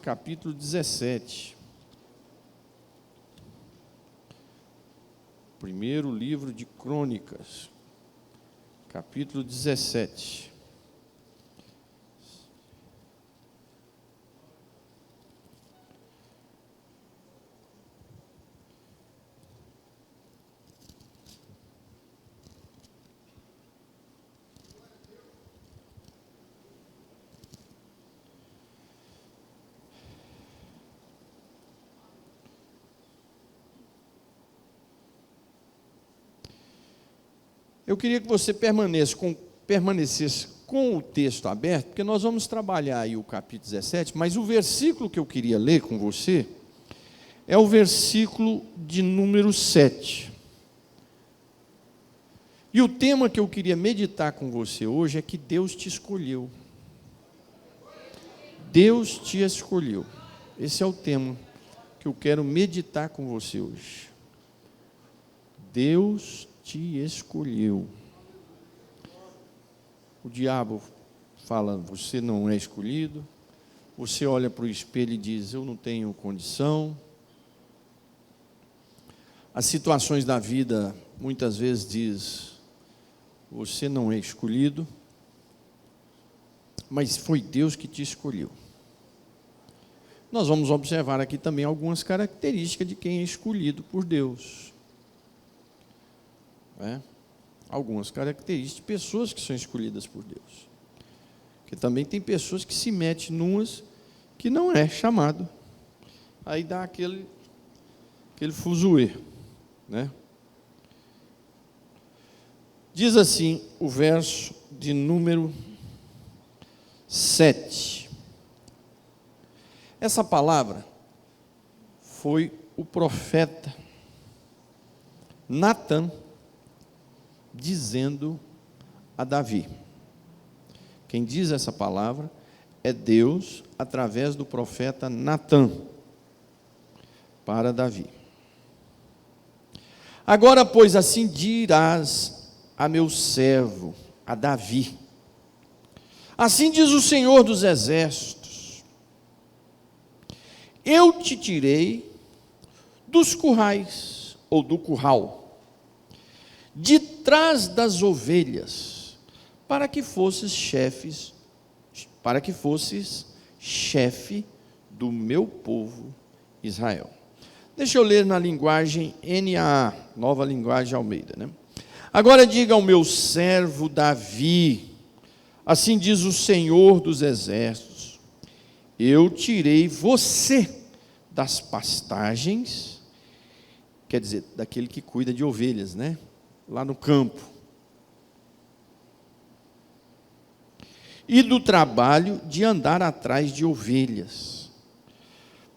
capítulo 17. Primeiro livro de Crônicas, capítulo 17. Eu queria que você permanecesse com o texto aberto, porque nós vamos trabalhar aí o capítulo 17, mas o versículo que eu queria ler com você é o versículo de número 7. E o tema que eu queria meditar com você hoje é que Deus te escolheu. Deus te escolheu. Esse é o tema que eu quero meditar com você hoje. Deus te escolheu. O diabo fala, você não é escolhido. Você olha para o espelho e diz, eu não tenho condição. As situações da vida muitas vezes diz, você não é escolhido. Mas foi Deus que te escolheu. Nós vamos observar aqui também algumas características de quem é escolhido por Deus. Algumas características de pessoas que são escolhidas por Deus. Porque também tem pessoas que se metem numas que não é chamado. Aí dá aquele fuzuê, né? Diz assim o verso de número 7. Essa palavra foi o profeta Natã dizendo a Davi. Quem diz essa palavra é Deus através do profeta Natã para Davi. Agora, pois, assim dirás a meu servo, a Davi. Assim diz o Senhor dos Exércitos: eu te tirei dos currais, ou do curral, de trás das ovelhas, para que fosses chefe do meu povo Israel. Deixa eu ler na linguagem NAA, Nova Linguagem Almeida, né? Agora diga ao meu servo Davi, assim diz o Senhor dos Exércitos: eu tirei você das pastagens, quer dizer, daquele que cuida de ovelhas, né? Lá no campo, e do trabalho de andar atrás de ovelhas,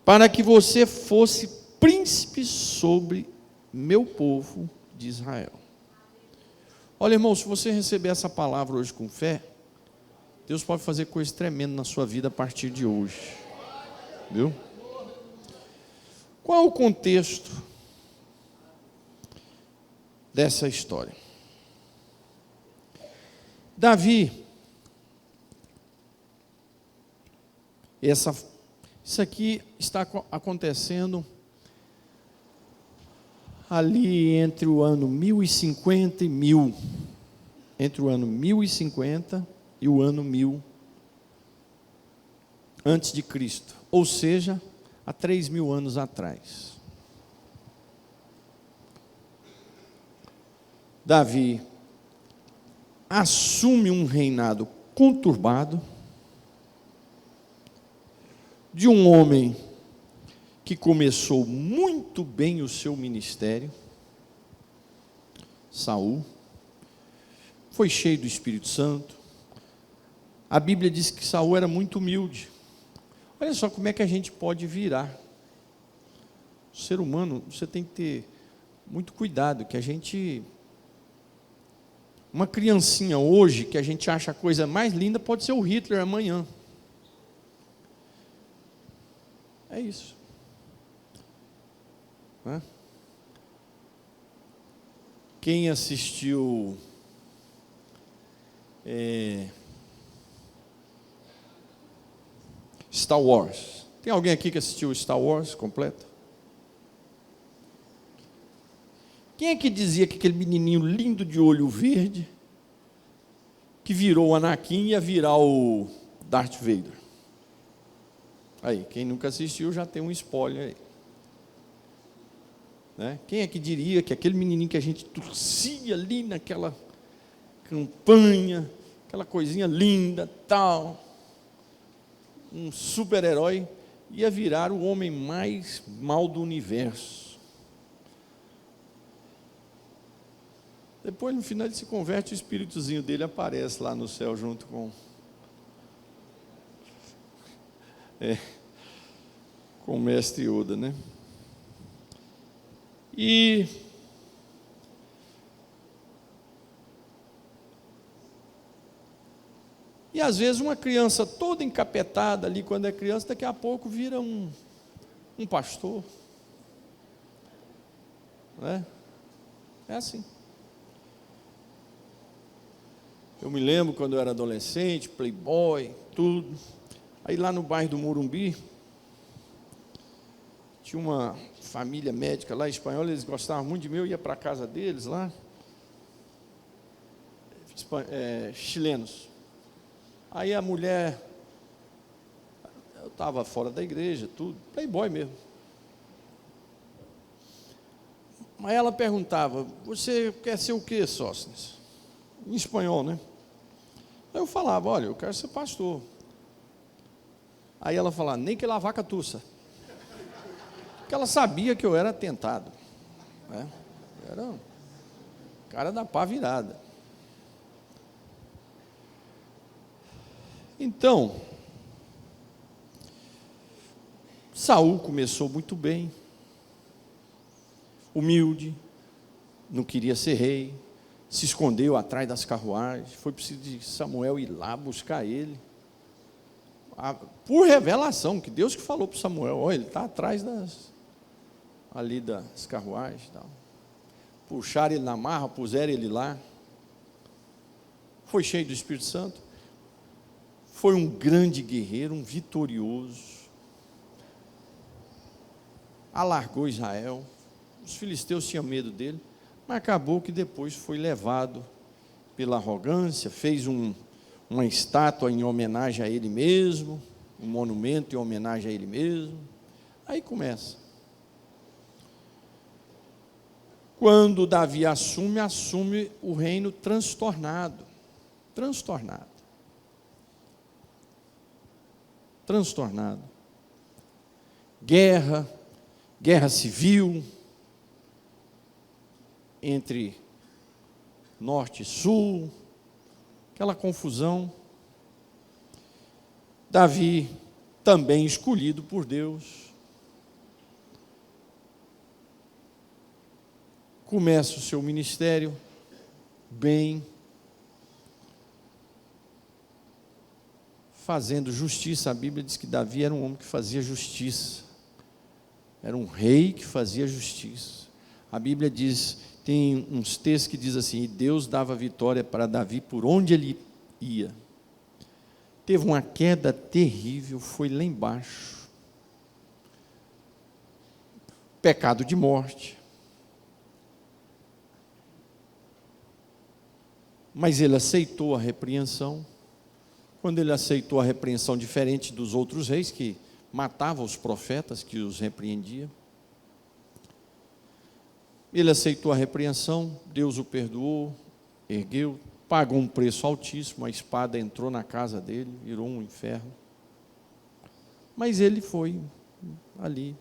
para que você fosse príncipe sobre meu povo de Israel. Olha, irmão, se você receber essa palavra hoje com fé, Deus pode fazer coisa tremenda na sua vida a partir de hoje, viu? Qual é o contexto dessa história? Davi, isso aqui está acontecendo ali entre o ano 1050 e 1000, entre o ano 1050 e o ano 1000 antes de Cristo, ou seja, há 3000 anos atrás. Davi assume um reinado conturbado de um homem que começou muito bem o seu ministério, Saul, foi cheio do Espírito Santo. A Bíblia diz que Saul era muito humilde. Olha só como é que a gente pode virar. O ser humano, você tem que ter muito cuidado, que a gente... Uma criancinha hoje, que a gente acha a coisa mais linda, pode ser o Hitler amanhã. É isso. Quem assistiu Star Wars, Tem alguém aqui que assistiu Star Wars completo? Quem é que dizia que aquele menininho lindo de olho verde, que virou o Anakin, ia virar o Darth Vader? Aí, quem nunca assistiu já tem um spoiler aí. Né? Quem é que diria que aquele menininho que a gente torcia ali naquela campanha, aquela coisinha linda, tal, um super-herói, ia virar o homem mais mau do universo? Depois, no final, ele se converte, o espíritozinho dele aparece lá no céu junto com o mestre Yoda, né? E às vezes uma criança toda encapetada ali, quando é criança, daqui a pouco vira um pastor. Né? É assim. Eu me lembro quando eu era adolescente, playboy, tudo. Aí lá no bairro do Morumbi, tinha uma família médica lá, espanhola, eles gostavam muito de mim, eu ia para a casa deles lá, chilenos. Aí a mulher, eu estava fora da igreja, tudo, playboy mesmo. Mas ela perguntava, você quer ser o quê, Sóstenes? Em espanhol, né? Aí eu falava, olha, eu quero ser pastor. Aí ela falava, nem que lavar catuça. Porque ela sabia que eu era tentado. Né? Era um cara da pá virada. Então, Saul começou muito bem, humilde, não queria ser rei, se escondeu atrás das carruagens, foi preciso de Samuel ir lá buscar ele, por revelação, que Deus que falou para Samuel, olha, ele está atrás ali das carruagens, tal. Puxaram ele na marra, puseram ele lá, foi cheio do Espírito Santo, foi um grande guerreiro, um vitorioso, alargou Israel, os filisteus tinham medo dele, mas acabou que depois foi levado pela arrogância, fez uma estátua em homenagem a ele mesmo, um monumento em homenagem a ele mesmo, aí começa. Quando Davi assume o reino transtornado, guerra civil entre norte e sul, aquela confusão. Davi, também escolhido por Deus, começa o seu ministério bem, fazendo justiça. A Bíblia diz que Davi era um homem que fazia justiça, era um rei que fazia justiça. A Bíblia diz, tem uns textos que diz assim, e Deus dava vitória para Davi por onde ele ia. Teve uma queda terrível, foi lá embaixo, pecado de morte, mas ele aceitou a repreensão. Quando ele aceitou a repreensão, diferente dos outros reis que matavam os profetas que os repreendiam, ele aceitou a repreensão, Deus o perdoou, ergueu, pagou um preço altíssimo, a espada entrou na casa dele, virou um inferno, mas ele foi ali,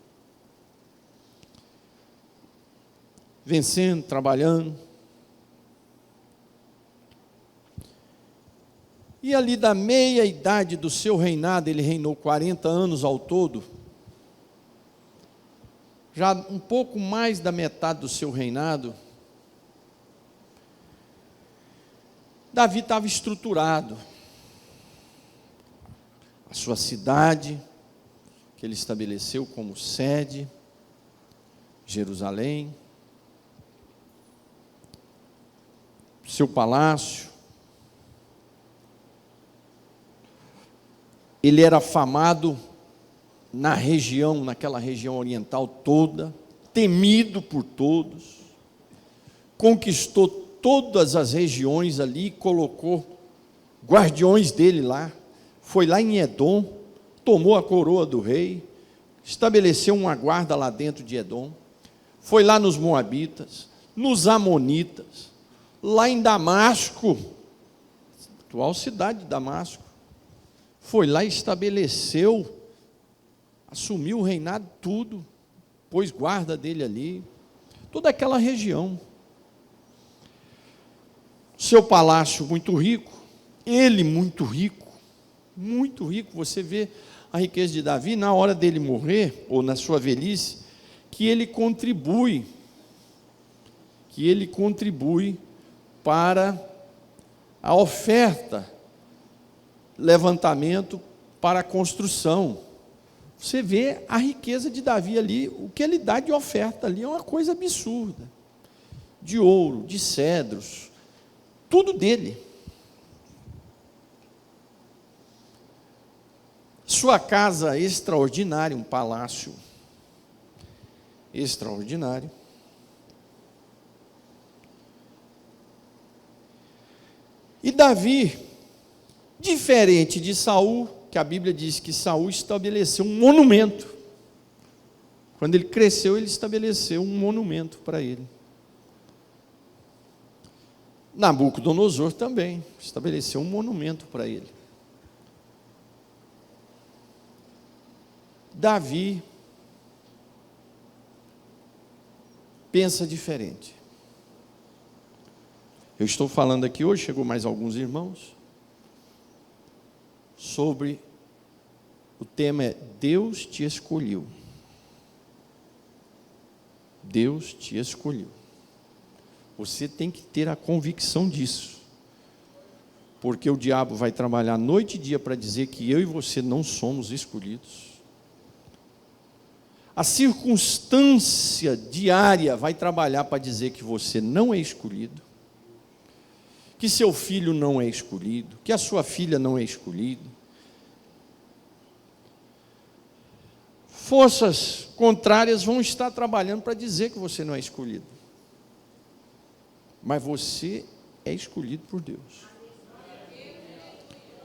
vencendo, trabalhando, e ali da meia idade do seu reinado, ele reinou 40 anos ao todo, já um pouco mais da metade do seu reinado, Davi estava estruturado, a sua cidade, que ele estabeleceu como sede, Jerusalém, seu palácio, ele era afamado naquela região oriental toda, temido por todos, conquistou todas as regiões ali, colocou guardiões dele lá, foi lá em Edom, tomou a coroa do rei, estabeleceu uma guarda lá dentro de Edom, foi lá nos Moabitas, nos Amonitas, lá em Damasco, atual cidade de Damasco, foi lá e estabeleceu, assumiu o reinado, tudo, pôs guarda dele ali, toda aquela região. Seu palácio muito rico, ele muito rico, você vê a riqueza de Davi, na hora dele morrer, ou na sua velhice, que ele contribui para a oferta, levantamento para a construção. Você vê a riqueza de Davi ali, o que ele dá de oferta ali é uma coisa absurda, de ouro, de cedros, tudo dele. Sua casa extraordinária, um palácio extraordinário. E Davi, diferente de Saul, que a Bíblia diz que Saul estabeleceu um monumento. Quando ele cresceu, ele estabeleceu um monumento para ele. Nabucodonosor também estabeleceu um monumento para ele. Davi pensa diferente. Eu estou falando aqui hoje, chegou mais alguns irmãos, sobre o tema é Deus te escolheu. Deus te escolheu. Você tem que ter a convicção disso, porque o diabo vai trabalhar noite e dia para dizer que eu e você não somos escolhidos. A circunstância diária vai trabalhar para dizer que você não é escolhido, que seu filho não é escolhido, que a sua filha não é escolhida. Forças contrárias vão estar trabalhando para dizer que você não é escolhido. Mas você é escolhido por Deus.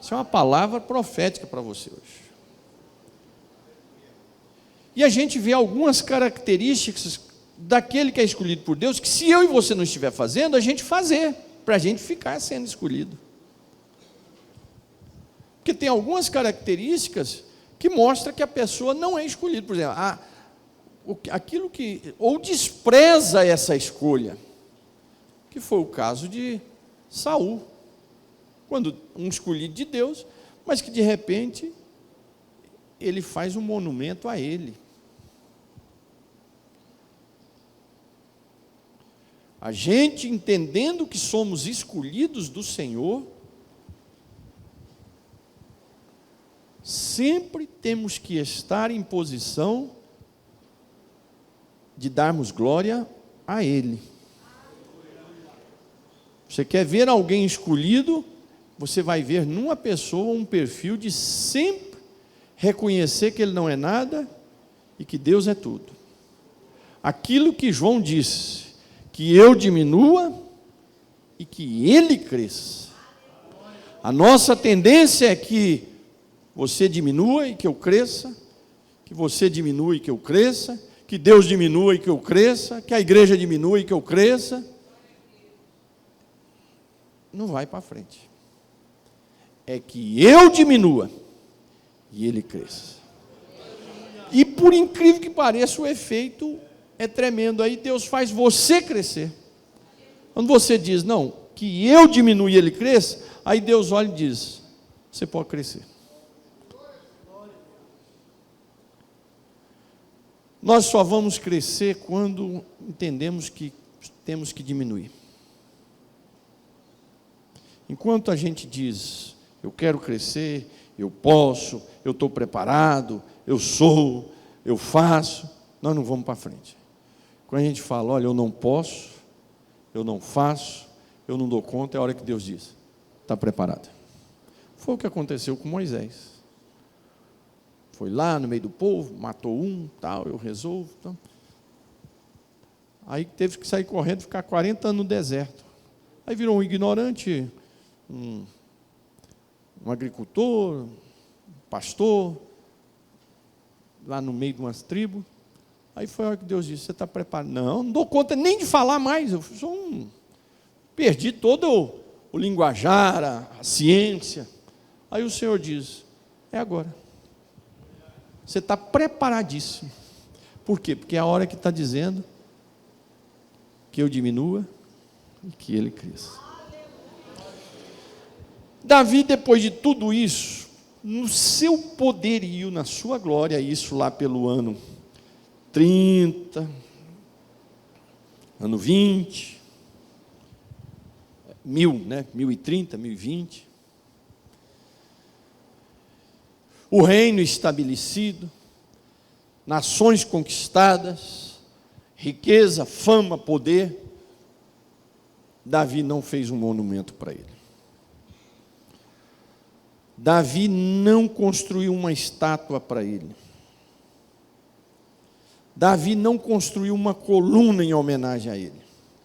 Isso é uma palavra profética para você hoje. E a gente vê algumas características daquele que é escolhido por Deus, que se eu e você não estiver fazendo, a gente fazer, para a gente ficar sendo escolhido. Porque tem algumas características que mostram que a pessoa não é escolhida. Por exemplo, aquilo que, ou despreza essa escolha, que foi o caso de Saul, quando um escolhido de Deus, mas que de repente ele faz um monumento a ele. A gente, entendendo que somos escolhidos do Senhor, sempre temos que estar em posição de darmos glória a Ele. Você quer ver alguém escolhido, você vai ver numa pessoa um perfil de sempre reconhecer que ele não é nada e que Deus é tudo. Aquilo que João disse, que eu diminua e que ele cresça. A nossa tendência é que você diminua e que eu cresça, que você diminua e que eu cresça, que Deus diminua e que eu cresça, que a igreja diminua e que eu cresça. Não vai para frente. É que eu diminua e ele cresça. E por incrível que pareça, o efeito é tremendo. Aí Deus faz você crescer. Quando você diz, não, que eu diminua e ele cresça, aí Deus olha e diz, você pode crescer. Nós só vamos crescer quando entendemos que temos que diminuir. Enquanto a gente diz, eu quero crescer, eu posso, eu estou preparado, eu sou, eu faço, nós não vamos para frente. Quando a gente fala, olha, eu não posso, eu não faço, eu não dou conta, é a hora que Deus diz, está preparado. Foi o que aconteceu com Moisés. Foi lá no meio do povo, matou um, tal, eu resolvo. Tal. Aí teve que sair correndo, ficar 40 anos no deserto. Aí virou um ignorante, um agricultor, um pastor, lá no meio de umas tribos. Aí foi a hora que Deus disse, você está preparado? Não dou conta nem de falar mais, eu sou perdi todo o linguajar, a ciência. Aí o Senhor diz, é agora. Você está preparadíssimo. Por quê? Porque é a hora que está dizendo que eu diminua e que ele cresça. Davi, depois de tudo isso, no seu poderio, na sua glória, isso lá pelo ano 30, ano 20, 1030, 1020, o reino estabelecido, nações conquistadas, riqueza, fama, poder. Davi não fez um monumento para ele. Davi não construiu uma estátua para ele. Davi não construiu uma coluna em homenagem a ele.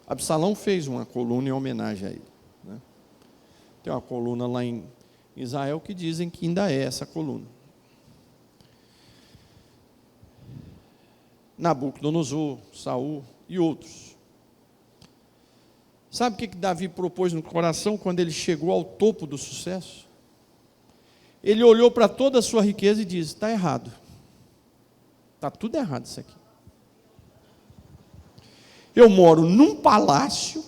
Absalão fez uma coluna em homenagem a ele. Né? Tem uma coluna lá em Israel que dizem que ainda é essa coluna. Nabucodonosor, Saul e outros. Sabe o que Davi propôs no coração quando ele chegou ao topo do sucesso? Ele olhou para toda a sua riqueza e disse, está errado. Está tudo errado isso aqui. Eu moro num palácio,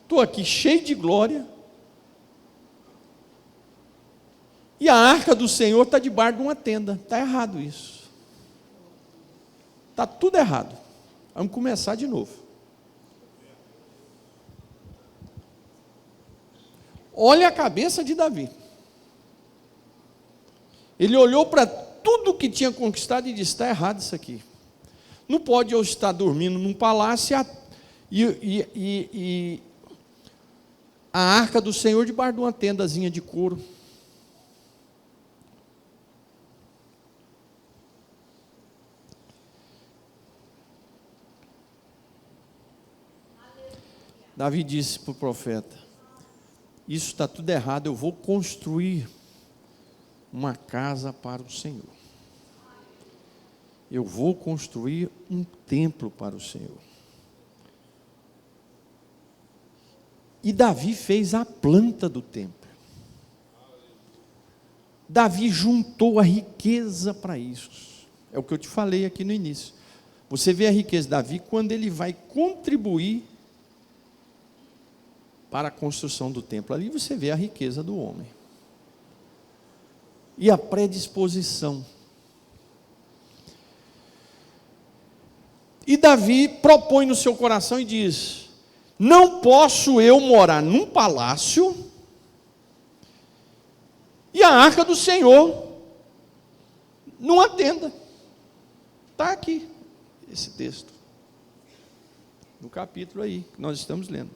estou aqui cheio de glória, e a arca do Senhor está debaixo de uma tenda. Está errado isso. Está tudo errado. Vamos começar de novo. Olha a cabeça de Davi. Ele olhou para tudo que tinha conquistado e disse, está errado isso aqui. Não pode eu estar dormindo num palácio e a arca do Senhor debaixo de uma tendazinha de couro. Davi disse para o profeta, isso está tudo errado, eu vou construir uma casa para o Senhor. Eu vou construir um templo para o Senhor. E Davi fez a planta do templo. Davi juntou a riqueza para isso. É o que eu te falei aqui no início. Você vê a riqueza de Davi quando ele vai contribuir para a construção do templo. Ali você vê a riqueza do homem. E a predisposição. E Davi propõe no seu coração e diz, não posso eu morar num palácio e a arca do Senhor numa tenda. Está aqui, esse texto, no capítulo aí, que nós estamos lendo.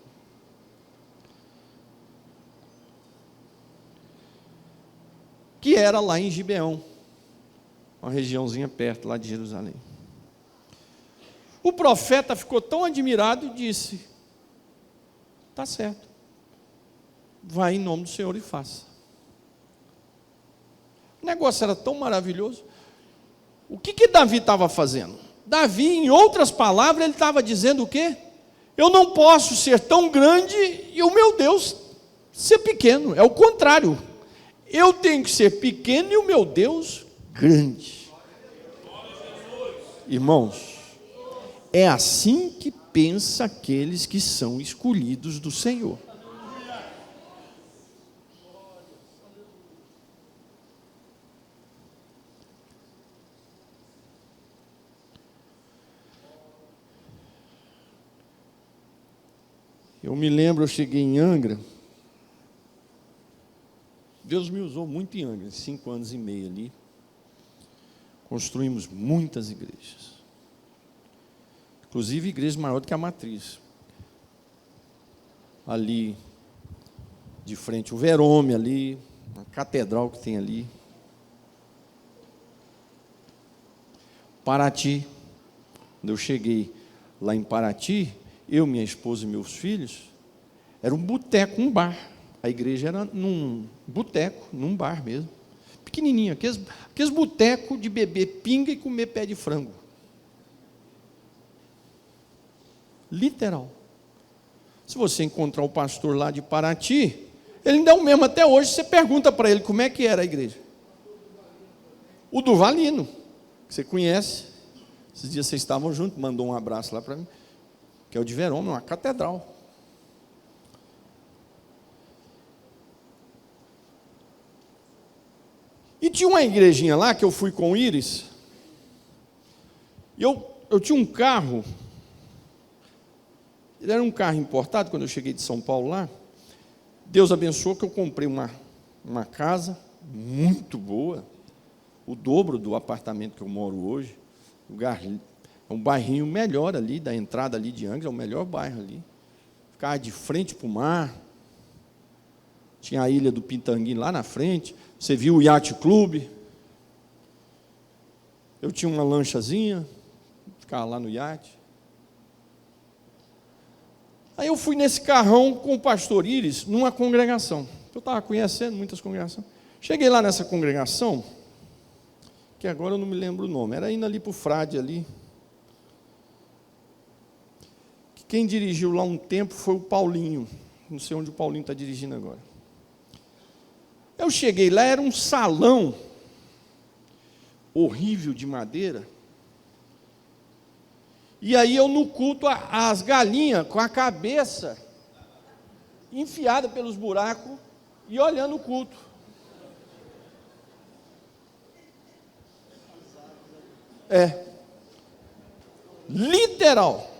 Que era lá em Gibeão, uma regiãozinha perto lá de Jerusalém. O profeta ficou tão admirado e disse, está certo, vai em nome do Senhor e faça. O negócio era tão maravilhoso. O que Davi estava fazendo? Davi, em outras palavras, ele estava dizendo o quê? Eu não posso ser tão grande e o meu Deus ser pequeno. É o contrário. Eu tenho que ser pequeno e o meu Deus grande. Irmãos, é assim que pensa aqueles que são escolhidos do Senhor. Eu me lembro, eu cheguei em Angra. Deus me usou muito em Angra, 5 anos e meio ali. Construímos muitas igrejas. Inclusive igreja maior do que a matriz. Ali, de frente o Verome ali, a catedral que tem ali. Paraty. Quando eu cheguei lá em Paraty, eu, minha esposa e meus filhos, era um boteco, um bar. A igreja era num boteco, num bar mesmo. Pequenininho, aqueles botecos de beber pinga e comer pé de frango. Literal. Se você encontrar o pastor lá de Paraty, ele ainda é o mesmo até hoje. Você pergunta para ele como é que era a igreja. O Duvalino, que você conhece. Esses dias vocês estavam juntos, mandou um abraço lá para mim. Que é o de Verona, uma catedral. E tinha uma igrejinha lá, que eu fui com o Íris. E eu tinha um carro. Ele era um carro importado, quando eu cheguei de São Paulo lá. Deus abençoou que eu comprei uma casa muito boa. O dobro do apartamento que eu moro hoje. É um bairrinho melhor ali, da entrada ali de Angra, é o melhor bairro ali. Ficava de frente para o mar. Tinha a ilha do Pintanguinho lá na frente. Você viu o Yacht Club. Eu tinha uma lanchazinha, ficava lá no iate. Aí eu fui nesse carrão com o pastor Íris, numa congregação. Eu estava conhecendo muitas congregações. Cheguei lá nessa congregação, que agora eu não me lembro o nome, era indo ali para o Frade ali. Quem dirigiu lá um tempo foi o Paulinho. Não sei onde o Paulinho está dirigindo agora. Eu cheguei lá, era um salão horrível de madeira. E aí eu no culto, as galinhas com a cabeça enfiada pelos buracos e olhando o culto. Literal.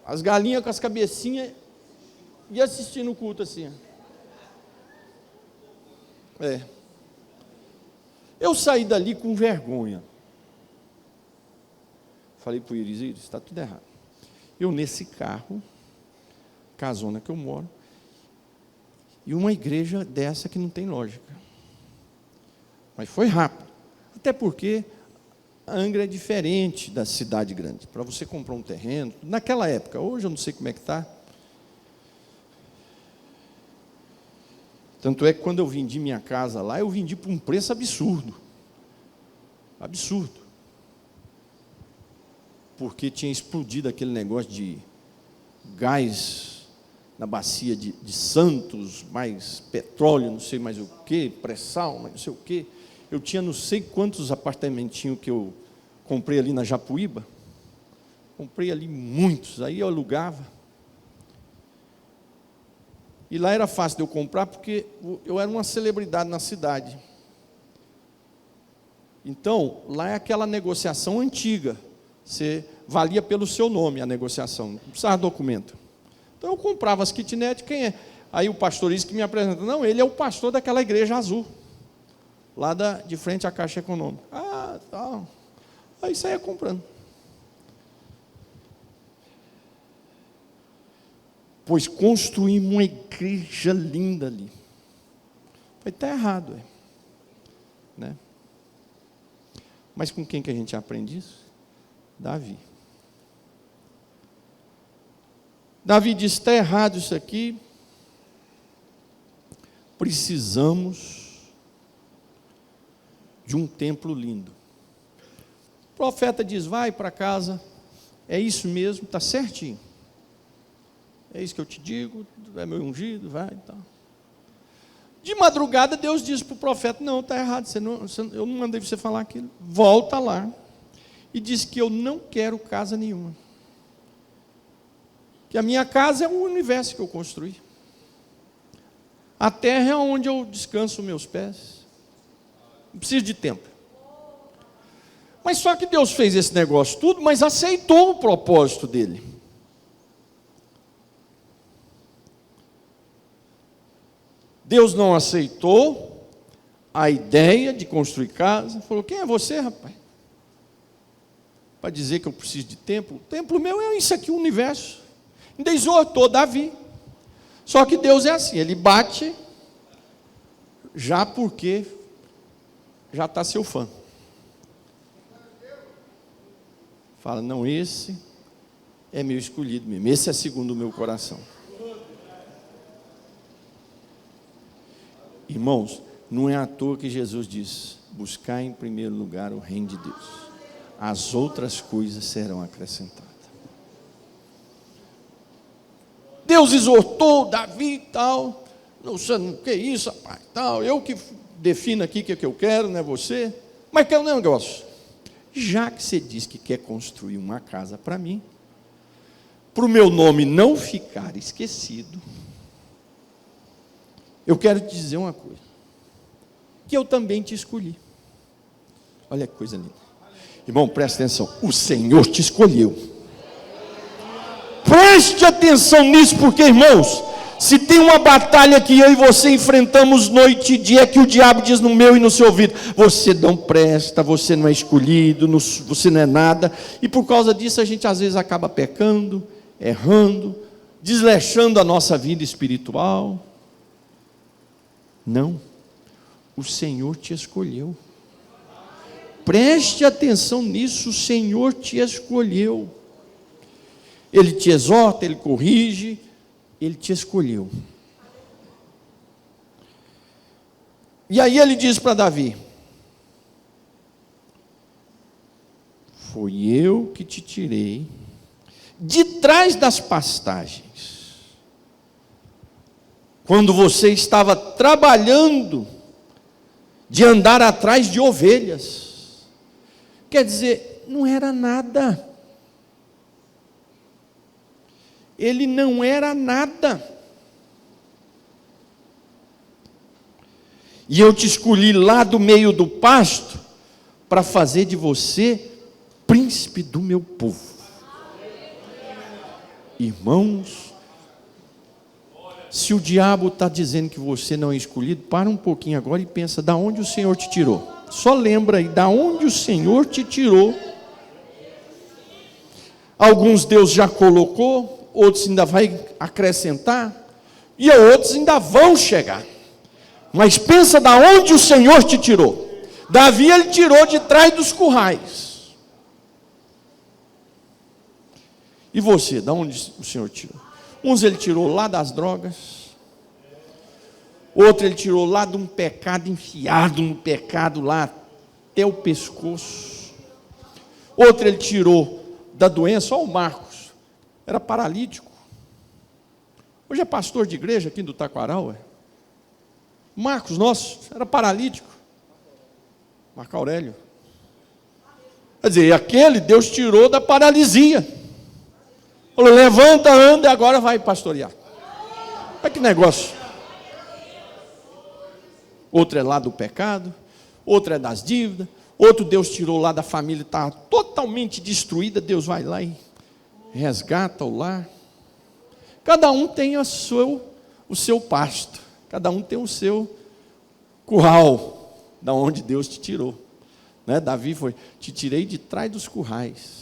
As galinhas com as cabecinhas e assistindo o culto assim. Eu saí dali com vergonha. Falei para o Íris, está tudo errado. Eu nesse carro, casona que eu moro, e uma igreja dessa que não tem lógica. Mas foi rápido. Até porque a Angra é diferente da cidade grande. Para você comprar um terreno, naquela época, hoje eu não sei como é que está. Tanto é que quando eu vendi minha casa lá, eu vendi por um preço absurdo. Absurdo. Porque tinha explodido aquele negócio de gás na bacia de Santos, mais petróleo, não sei mais o que, pré-sal, mas não sei o que. Eu tinha não sei quantos apartamentinhos que eu comprei ali na Japuíba. Comprei ali muitos, aí eu alugava. E lá era fácil de eu comprar, porque eu era uma celebridade na cidade. Então, lá é aquela negociação antiga. Você valia pelo seu nome a negociação, não precisava de documento. Então eu comprava as kitnet, quem é? Aí o pastor que me apresenta, não, ele é o pastor daquela igreja azul, lá de frente à Caixa Econômica. Ah, tá. Aí saía comprando. Pois construímos uma igreja linda ali. Foi até errado, né? Mas com quem que a gente aprende isso? Davi. Davi disse, está errado isso aqui. Precisamos de um templo lindo. O profeta diz, vai para casa. É isso mesmo, está certinho. É isso que eu te digo, é meu ungido, vai e tal. De madrugada, Deus diz para o profeta, não, está errado, eu não mandei você falar aquilo. Volta lá. E diz que eu não quero casa nenhuma. Que a minha casa é o universo que eu construí. A terra é onde eu descanso meus pés. Não preciso de templo. Mas só que Deus fez esse negócio tudo, mas aceitou o propósito dele. Deus não aceitou a ideia de construir casa. Falou, quem é você, rapaz? Para dizer que eu preciso de templo. O templo meu é isso aqui, o universo. Ainda exortou Davi. Só que Deus é assim, ele bate já porque já está seu fã. Fala, não, esse é meu escolhido mesmo, esse é segundo o meu coração. Irmãos, não é à toa que Jesus diz: buscar em primeiro lugar o reino de Deus, as outras coisas serão acrescentadas. Deus exortou Davi e tal, não sei o que é isso, rapaz, tal, eu que defino aqui o que eu quero, não é você, mas quer um negócio, já que você diz que quer construir uma casa para mim, para o meu nome não ficar esquecido, eu quero te dizer uma coisa, que eu também te escolhi. Olha que coisa linda. Irmão, presta atenção, o Senhor te escolheu. Preste atenção nisso, porque, irmãos, se tem uma batalha que eu e você enfrentamos noite e dia, que o diabo diz no meu e no seu ouvido: você não presta, você não é escolhido, você não é nada, e por causa disso a gente às vezes acaba pecando, errando, desleixando a nossa vida espiritual. Não, o Senhor te escolheu. Preste atenção nisso, o Senhor te escolheu. Ele te exorta, Ele corrige, Ele te escolheu. E aí ele diz para Davi: foi eu que te tirei de trás das pastagens, quando você estava trabalhando de andar atrás de ovelhas. Quer dizer, não era nada. Ele não era nada. E eu te escolhi lá do meio do pasto para fazer de você príncipe do meu povo. Irmãos, se o diabo está dizendo que você não é escolhido, para um pouquinho agora e pensa, da onde o Senhor te tirou? Só lembra aí, da onde o Senhor te tirou. Alguns Deus já colocou, outros ainda vai acrescentar, e outros ainda vão chegar. Mas pensa da onde o Senhor te tirou. Davi, ele tirou de trás dos currais. E você, da onde o Senhor tirou? Uns ele tirou lá das drogas, outro ele tirou lá de um pecado, enfiado no pecado lá até o pescoço. Outro ele tirou da doença. Olha o Marcos, era paralítico, hoje é pastor de igreja aqui do Taquaral. Marcos, nosso, era paralítico. Marco Aurélio. Quer dizer, aquele Deus tirou da paralisia. Falou, levanta, anda e agora vai pastorear. Olha que negócio. Outro é lá do pecado, outro é das dívidas, outro Deus tirou lá da família, está totalmente destruída, Deus vai lá e resgata o lar. Cada um tem o seu pasto, cada um tem o seu curral, da onde Deus te tirou. Né? Davi foi, te tirei de trás dos currais,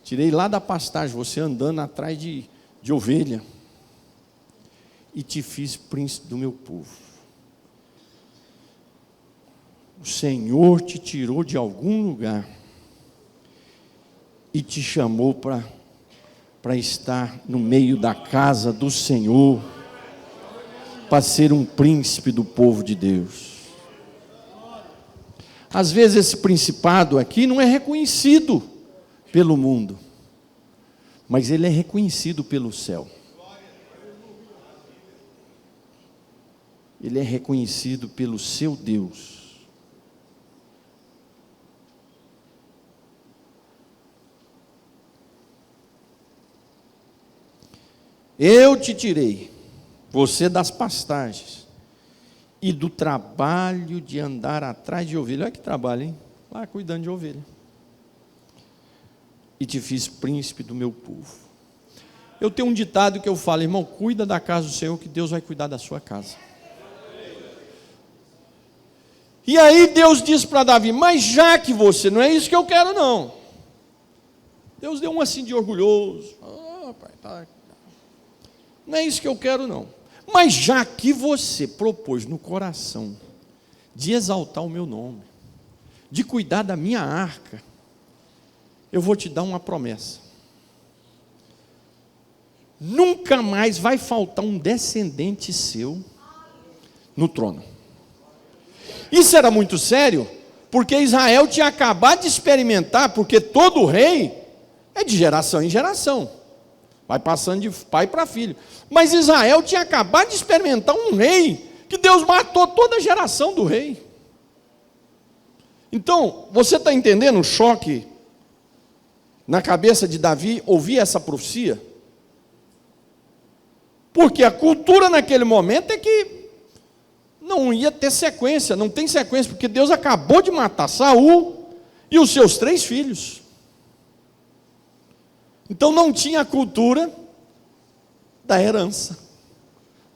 tirei lá da pastagem, você andando atrás de ovelha, e te fiz príncipe do meu povo. O Senhor te tirou de algum lugar e te chamou para estar no meio da casa do Senhor, para ser um príncipe do povo de Deus. Às vezes esse principado aqui não é reconhecido pelo mundo, mas ele é reconhecido pelo céu. Ele é reconhecido pelo seu Deus. Eu te tirei, você das pastagens, e do trabalho de andar atrás de ovelha. Olha que trabalho, hein? Lá cuidando de ovelha. E te fiz príncipe do meu povo. Eu tenho um ditado que eu falo, irmão, cuida da casa do Senhor, que Deus vai cuidar da sua casa. E aí Deus disse para Davi, mas já que você, não é isso que eu quero não. Deus deu um assim de orgulhoso. Pai, tá. Não é isso que eu quero não. Mas já que você propôs no coração de exaltar o meu nome, de cuidar da minha arca, eu vou te dar uma promessa. Nunca mais vai faltar um descendente seu no trono. Isso era muito sério, porque Israel tinha acabado de experimentar, porque todo rei é de geração em geração, vai passando de pai para filho. Mas Israel tinha acabado de experimentar um rei, que Deus matou toda a geração do rei. Então, você está entendendo o choque na cabeça de Davi ouvir essa profecia? Porque a cultura naquele momento é que não ia ter sequência, não tem sequência, porque Deus acabou de matar Saul e os seus 3 filhos. Então não tinha a cultura da herança,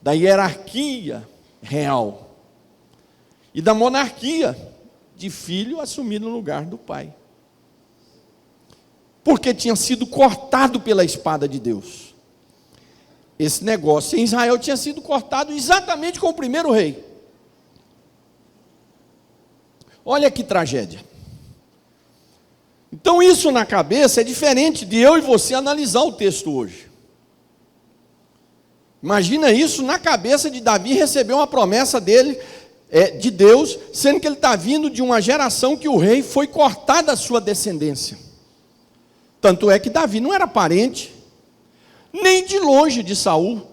da hierarquia real e da monarquia de filho assumir no lugar do pai. Porque tinha sido cortado pela espada de Deus. Esse negócio em Israel tinha sido cortado exatamente com o primeiro rei. Olha que tragédia. Então isso na cabeça é diferente de eu e você analisar o texto hoje. Imagina isso na cabeça de Davi receber uma promessa dele, de Deus, sendo que ele está vindo de uma geração que o rei foi cortado da sua descendência. Tanto é que Davi não era parente, nem de longe de Saul,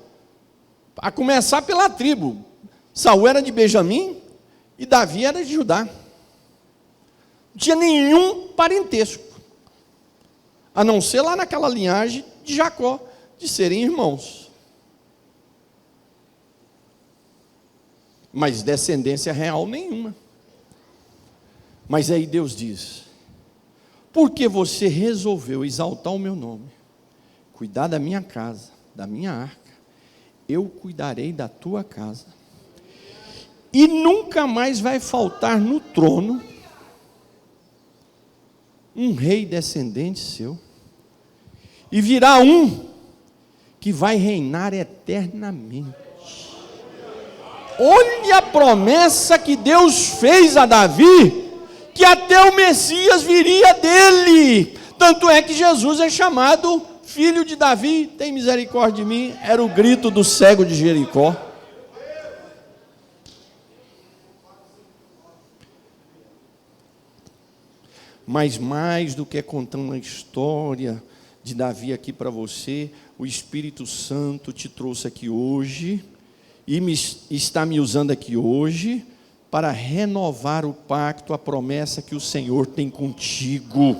a começar pela tribo. Saul era de Benjamim e Davi era de Judá. Não tinha nenhum parentesco, a não ser lá naquela linhagem de Jacó, de serem irmãos. Mas descendência real nenhuma. Mas aí Deus diz: porque você resolveu exaltar o meu nome, cuidar da minha casa, da minha arca, eu cuidarei da tua casa. E nunca mais vai faltar no trono um rei descendente seu. E virá um que vai reinar eternamente. Olha a promessa que Deus fez a Davi, que até o Messias viria dele. Tanto é que Jesus é chamado filho de Davi. Tem misericórdia de mim, era o grito do cego de Jericó. Mas mais do que contando a história de Davi aqui para você, o Espírito Santo te trouxe aqui hoje e está me usando aqui hoje para renovar o pacto, a promessa que o Senhor tem contigo.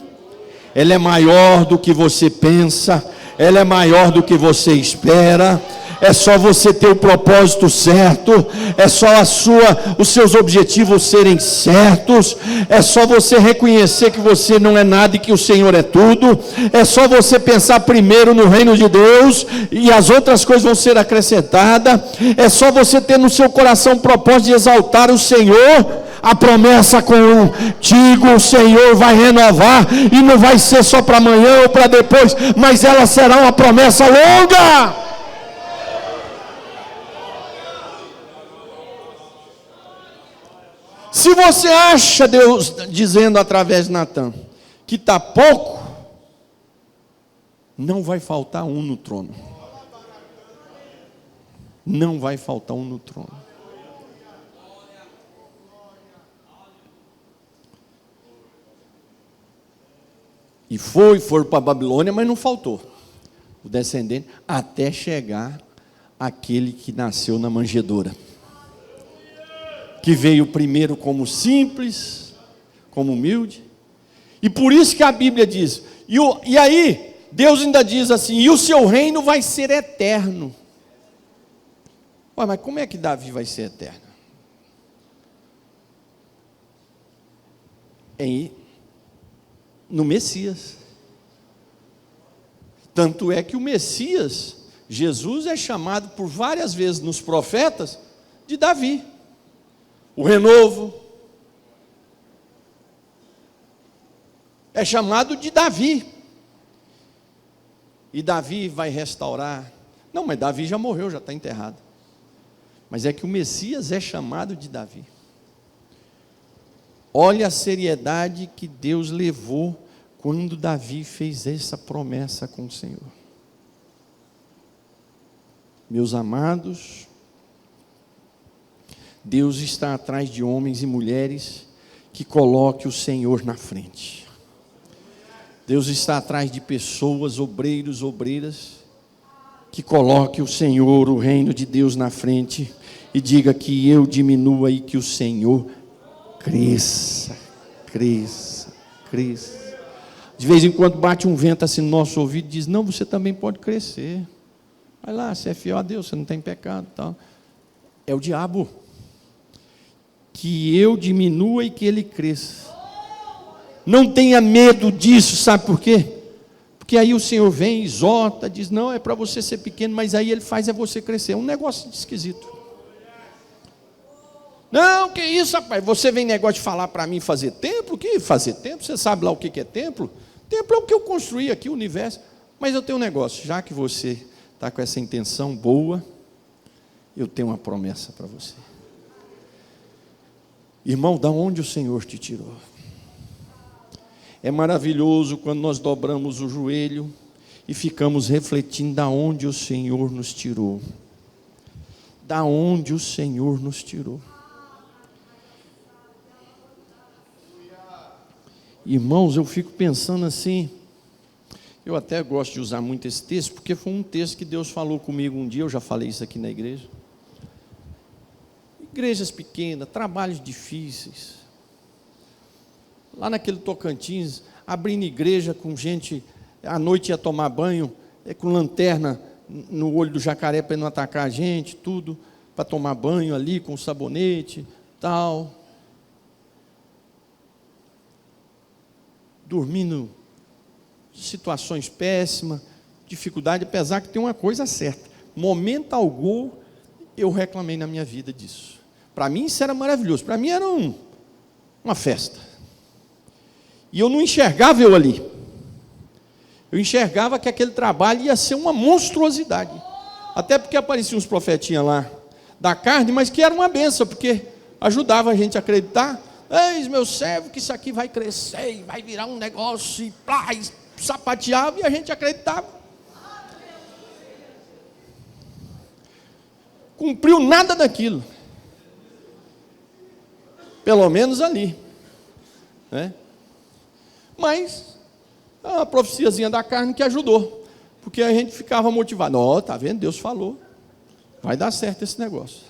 Ela é maior do que você pensa, ela é maior do que você espera. É só você ter o propósito certo, é só os seus objetivos serem certos, é só você reconhecer que você não é nada e que o Senhor é tudo, é só você pensar primeiro no reino de Deus e as outras coisas vão ser acrescentadas, é só você ter no seu coração o propósito de exaltar o Senhor. A promessa contigo, o Senhor vai renovar, e não vai ser só para amanhã ou para depois, mas ela será uma promessa longa. Se você acha Deus dizendo através de Natan que está pouco, não vai faltar um no trono. Não vai faltar um no trono. E foram para a Babilônia, mas não faltou o descendente, até chegar aquele que nasceu na manjedoura, que veio primeiro como simples, como humilde. E por isso que a Bíblia diz, e aí Deus ainda diz assim: e o seu reino vai ser eterno. Ué, mas como é que Davi vai ser eterno? No Messias. Tanto é que o Messias, Jesus, é chamado por várias vezes nos profetas de Davi. O renovo é chamado de Davi. E Davi vai restaurar. Não, mas Davi já morreu, já está enterrado. Mas é que o Messias é chamado de Davi. Olha a seriedade que Deus levou quando Davi fez essa promessa com o Senhor. Meus amados, Deus está atrás de homens e mulheres que coloquem o Senhor na frente. Deus está atrás de pessoas, obreiros, obreiras, que coloquem o Senhor, o reino de Deus na frente e diga que eu diminua e que o Senhor cresça, cresça, cresça. De vez em quando bate um vento assim no nosso ouvido e diz, não, você também pode crescer. Vai lá, você é fiel a Deus, você não tem pecado. Tal. É o diabo. Que eu diminua e que ele cresça. Não tenha medo disso, sabe por quê? Porque aí o Senhor vem, exorta, diz, não, é para você ser pequeno, mas aí ele faz você crescer. É um negócio esquisito. Não, que isso, rapaz? Você vem negócio de falar para mim fazer templo? O que fazer templo? Você sabe lá o que é templo? Templo é o que eu construí aqui, o universo. Mas eu tenho um negócio, já que você está com essa intenção boa, eu tenho uma promessa para você. Irmão, da onde o Senhor te tirou? É maravilhoso quando nós dobramos o joelho e ficamos refletindo da onde o Senhor nos tirou. Da onde o Senhor nos tirou. Irmãos, eu fico pensando assim, eu até gosto de usar muito esse texto, porque foi um texto que Deus falou comigo um dia, eu já falei isso aqui na igreja. Igrejas pequenas, trabalhos difíceis. Lá naquele Tocantins, abrindo igreja com gente, à noite ia tomar banho, com lanterna no olho do jacaré para não atacar a gente, tudo, para tomar banho ali com sabonete, tal. Dormindo, situações péssimas, dificuldade, apesar que tem uma coisa certa. Momento algum eu reclamei na minha vida disso. Para mim isso era maravilhoso, para mim era uma festa. E eu não enxergava eu ali. Eu enxergava que aquele trabalho ia ser uma monstruosidade. Até porque apareciam uns profetinhas lá da carne, mas que era uma benção, porque ajudava a gente a acreditar. Eis meu servo, que isso aqui vai crescer, vai virar um negócio, e plá, e sapateava, e a gente acreditava. Cumpriu nada daquilo. Pelo menos ali. Né? Mas, a profeciazinha da carne que ajudou. Porque a gente ficava motivado. Ó, tá vendo? Deus falou. Vai dar certo esse negócio.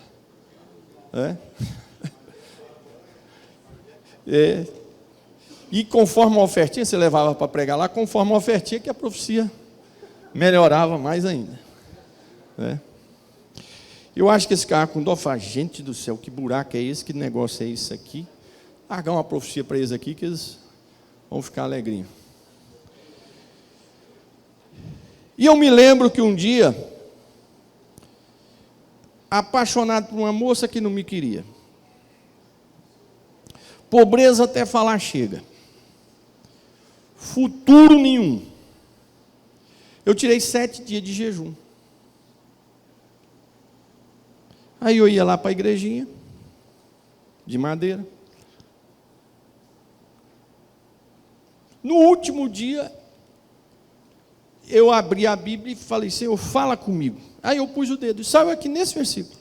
E conforme a ofertinha, você levava para pregar lá, conforme a ofertinha que a profecia melhorava mais ainda. Eu acho que esse cara com dó fala, gente do céu, que buraco é esse, que negócio é isso aqui? Largar uma profecia para eles aqui, que eles vão ficar alegrinhos. E eu me lembro que um dia, apaixonado por uma moça que não me queria, pobreza até falar chega, futuro nenhum, eu tirei 7 dias de jejum. Aí eu ia lá para a igrejinha, de madeira. No último dia, eu abri a Bíblia e falei, Senhor, fala comigo. Aí eu pus o dedo, e saiu aqui nesse versículo.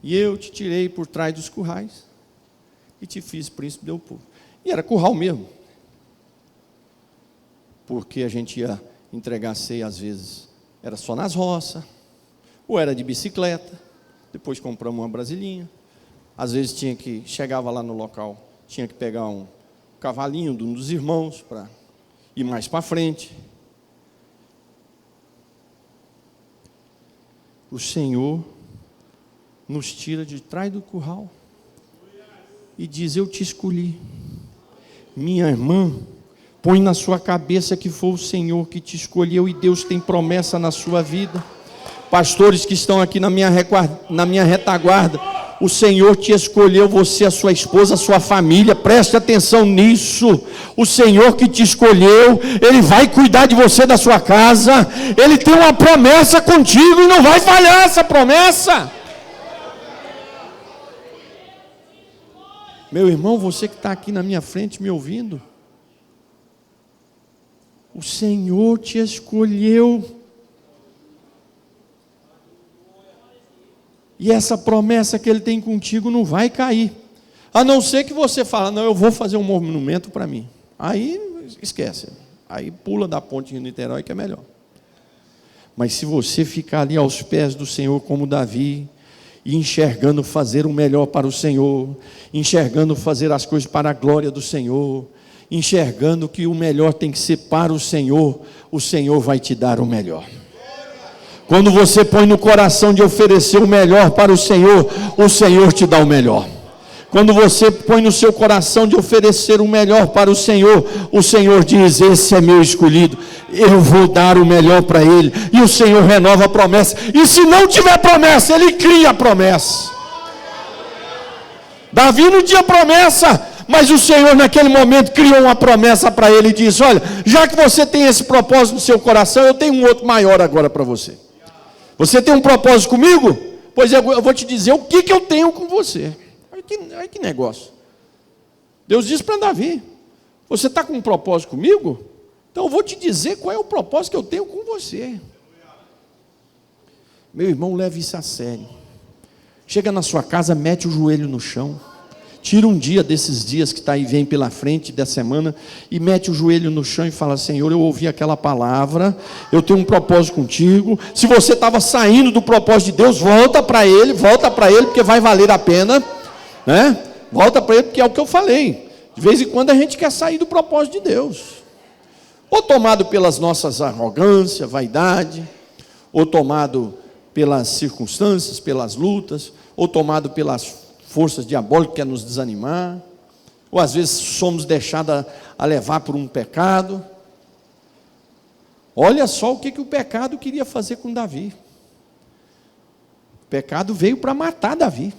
E eu te tirei por trás dos currais, e te fiz príncipe do meu povo. E era curral mesmo. Porque a gente ia entregar ceia, às vezes, era só nas roças, ou era de bicicleta, depois compramos uma brasilinha, às vezes chegava lá no local, tinha que pegar um cavalinho de um dos irmãos, para ir mais para frente. O Senhor nos tira de trás do curral, e diz, eu te escolhi, minha irmã, põe na sua cabeça que foi o Senhor que te escolheu, e Deus tem promessa na sua vida. Pastores que estão aqui na minha retaguarda, o Senhor te escolheu, você, a sua esposa, a sua família, preste atenção nisso. O Senhor que te escolheu, Ele vai cuidar de você, da sua casa, Ele tem uma promessa contigo e não vai falhar essa promessa. Meu irmão, você que está aqui na minha frente me ouvindo, O Senhor te escolheu. E essa promessa que Ele tem contigo não vai cair. A não ser que você fale, não, eu vou fazer um monumento para mim. Aí esquece. Aí pula da ponte de Niterói que é melhor. Mas se você ficar ali aos pés do Senhor como Davi, e enxergando fazer o melhor para o Senhor, enxergando fazer as coisas para a glória do Senhor, enxergando que o melhor tem que ser para o Senhor vai te dar o melhor. Quando você põe no coração de oferecer o melhor para o Senhor te dá o melhor. Quando você põe no seu coração de oferecer o melhor para o Senhor diz, esse é meu escolhido, eu vou dar o melhor para ele, e o Senhor renova a promessa, e se não tiver promessa, Ele cria a promessa. Davi não tinha promessa, mas o Senhor naquele momento criou uma promessa para ele e disse, olha, já que você tem esse propósito no seu coração, eu tenho um outro maior agora para você. Você tem um propósito comigo? Pois eu vou te dizer o que eu tenho com você. Olha que negócio. Deus disse para Davi, você está com um propósito comigo? Então eu vou te dizer qual é o propósito que eu tenho com você. Meu irmão, leve isso a sério. Chega na sua casa, mete o joelho no chão. Tira um dia desses dias que está aí, vem pela frente da semana, e mete o joelho no chão e fala, Senhor, eu ouvi aquela palavra, eu tenho um propósito contigo. Se você estava saindo do propósito de Deus, volta para Ele, porque vai valer a pena, né? Volta para Ele, porque é o que eu falei. De vez em quando a gente quer sair do propósito de Deus. Ou tomado pelas nossas arrogâncias, vaidade, ou tomado pelas circunstâncias, pelas lutas, ou tomado pelas forças diabólicas que querem nos desanimar, ou às vezes somos deixados a levar por um pecado. Olha só o que o pecado queria fazer com Davi. O pecado veio para matar Davi,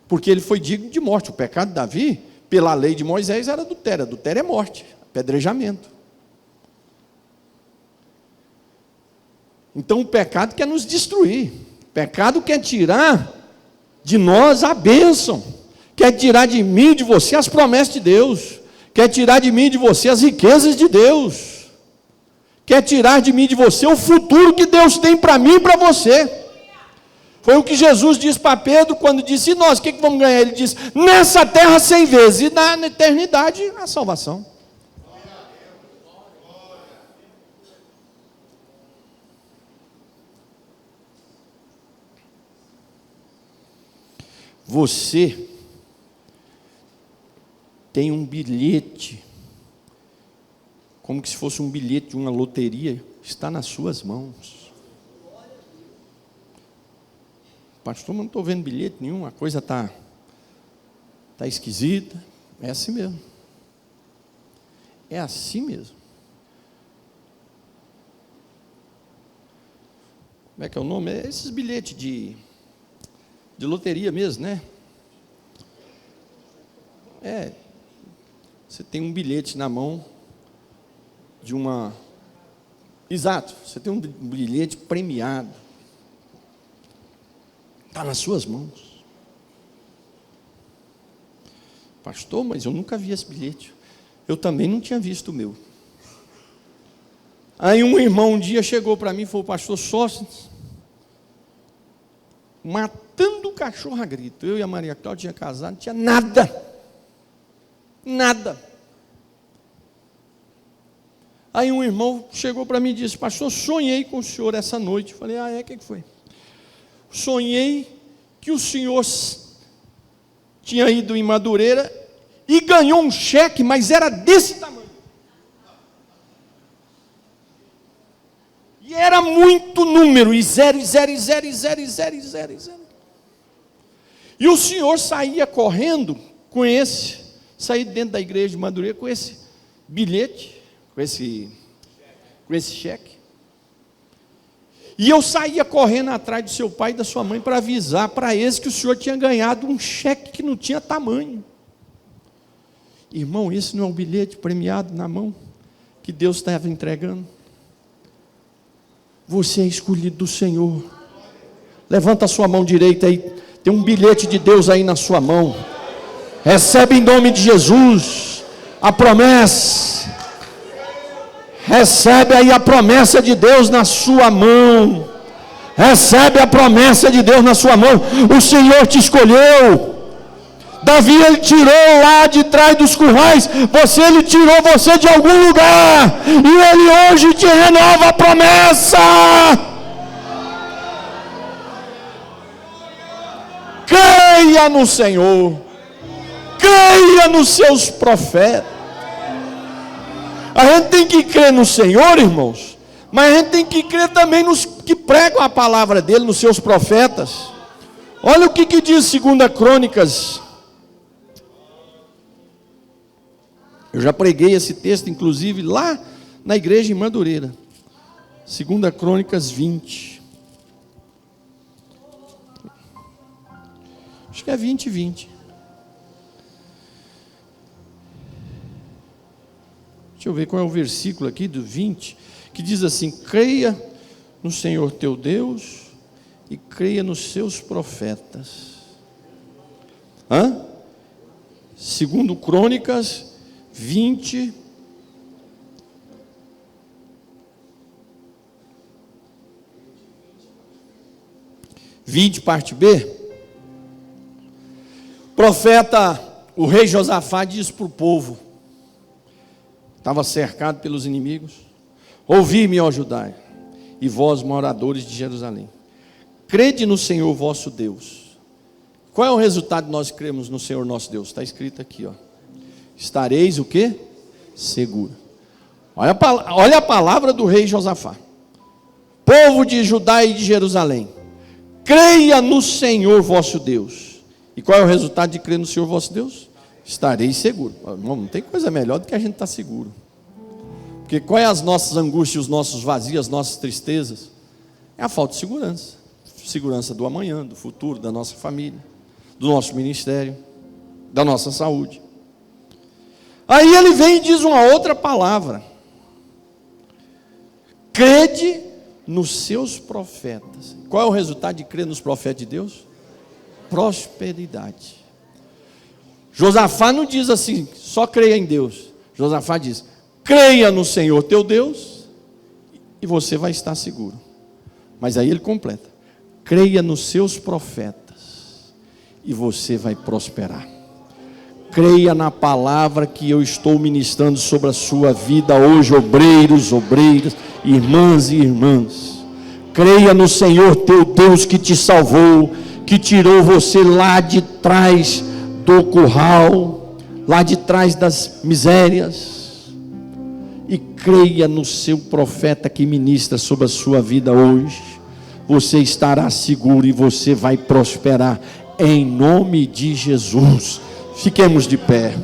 porque ele foi digno de morte. O pecado de Davi, pela lei de Moisés, era adultério. Adultério é morte, apedrejamento. Então o pecado quer nos destruir, o pecado quer tirar de nós a bênção, quer tirar de mim e de você as promessas de Deus, quer tirar de mim e de você as riquezas de Deus, quer tirar de mim e de você o futuro que Deus tem para mim e para você. Foi o que Jesus disse para Pedro quando disse, e nós, o que vamos ganhar? Ele disse, nessa terra 100 vezes, e na eternidade a salvação. Você tem um bilhete, como que se fosse um bilhete de uma loteria, está nas suas mãos. Pastor, mas não estou vendo bilhete nenhum, a coisa está esquisita. É assim mesmo. É assim mesmo. Como é que é o nome? É esses bilhetes de loteria mesmo, né? Você tem um bilhete na mão de uma... Exato, você tem um bilhete premiado. Está nas suas mãos. Pastor, mas eu nunca vi esse bilhete. Eu também não tinha visto o meu. Aí um irmão um dia chegou para mim e falou, pastor, Sóstenes, matando o cachorro a grito. Eu e a Maria Cláudia tinha casado, não tinha nada. Nada. Aí um irmão chegou para mim e disse, pastor, sonhei com o senhor essa noite. Eu falei, o que foi? Sonhei que o senhor tinha ido em Madureira e ganhou um cheque, mas era desse tamanho. E era muito número, e zero. E o senhor saía correndo com saía dentro da igreja de Madureira com esse bilhete, com esse cheque. E eu saía correndo atrás do seu pai e da sua mãe para avisar para eles que o senhor tinha ganhado um cheque que não tinha tamanho. Irmão, esse não é um bilhete premiado na mão que Deus estava entregando? Você é escolhido do Senhor. Levanta a sua mão direita aí. Tem um bilhete de Deus aí na sua mão. Recebe em nome de Jesus a promessa. Recebe aí a promessa de Deus na sua mão. Recebe a promessa de Deus na sua mão. O Senhor te escolheu. Davi, ele tirou lá de trás dos currais. Ele tirou você de algum lugar. E ele hoje te renova a promessa. Creia no Senhor. Creia nos seus profetas. A gente tem que crer no Senhor, irmãos, mas a gente tem que crer também nos que pregam a palavra dele, nos seus profetas. Olha o que diz 2 Crônicas. Eu já preguei esse texto, inclusive, lá na igreja em Madureira. 2 Crônicas 20. Acho que é 20 e 20. Deixa eu ver qual é o versículo aqui do 20, que diz assim: creia no Senhor teu Deus e creia nos seus profetas. 2 Crônicas 20, parte B. Profeta, o rei Josafá diz para o povo, estava cercado pelos inimigos: ouvi-me, ó Judá, e vós, moradores de Jerusalém, crede no Senhor vosso Deus. Qual é o resultado de nós cremos no Senhor nosso Deus? Está escrito aqui, ó. Estareis o quê? Seguro. Olha a palavra do rei Josafá. Povo de Judá e de Jerusalém, creia no Senhor vosso Deus. E qual é o resultado de crer no Senhor vosso Deus? Estareis seguro. Não tem coisa melhor do que a gente estar seguro. Porque qual é as nossas angústias, os nossos vazios, as nossas tristezas? É a falta de segurança. Segurança do amanhã, do futuro, da nossa família, do nosso ministério, da nossa saúde. Aí ele vem e diz uma outra palavra: crede nos seus profetas. Qual é o resultado de crer nos profetas de Deus? Prosperidade. Josafá não diz assim, só creia em Deus. Josafá diz: creia no Senhor teu Deus e você vai estar seguro. Mas aí ele completa: creia nos seus profetas e você vai prosperar. Creia na palavra que eu estou ministrando sobre a sua vida hoje, obreiros, obreiras, irmãs e irmãs. Creia no Senhor teu Deus que te salvou, que tirou você lá de trás do curral, lá de trás das misérias, e creia no seu profeta que ministra sobre a sua vida hoje. Você estará seguro e você vai prosperar em nome de Jesus. Fiquemos de pé.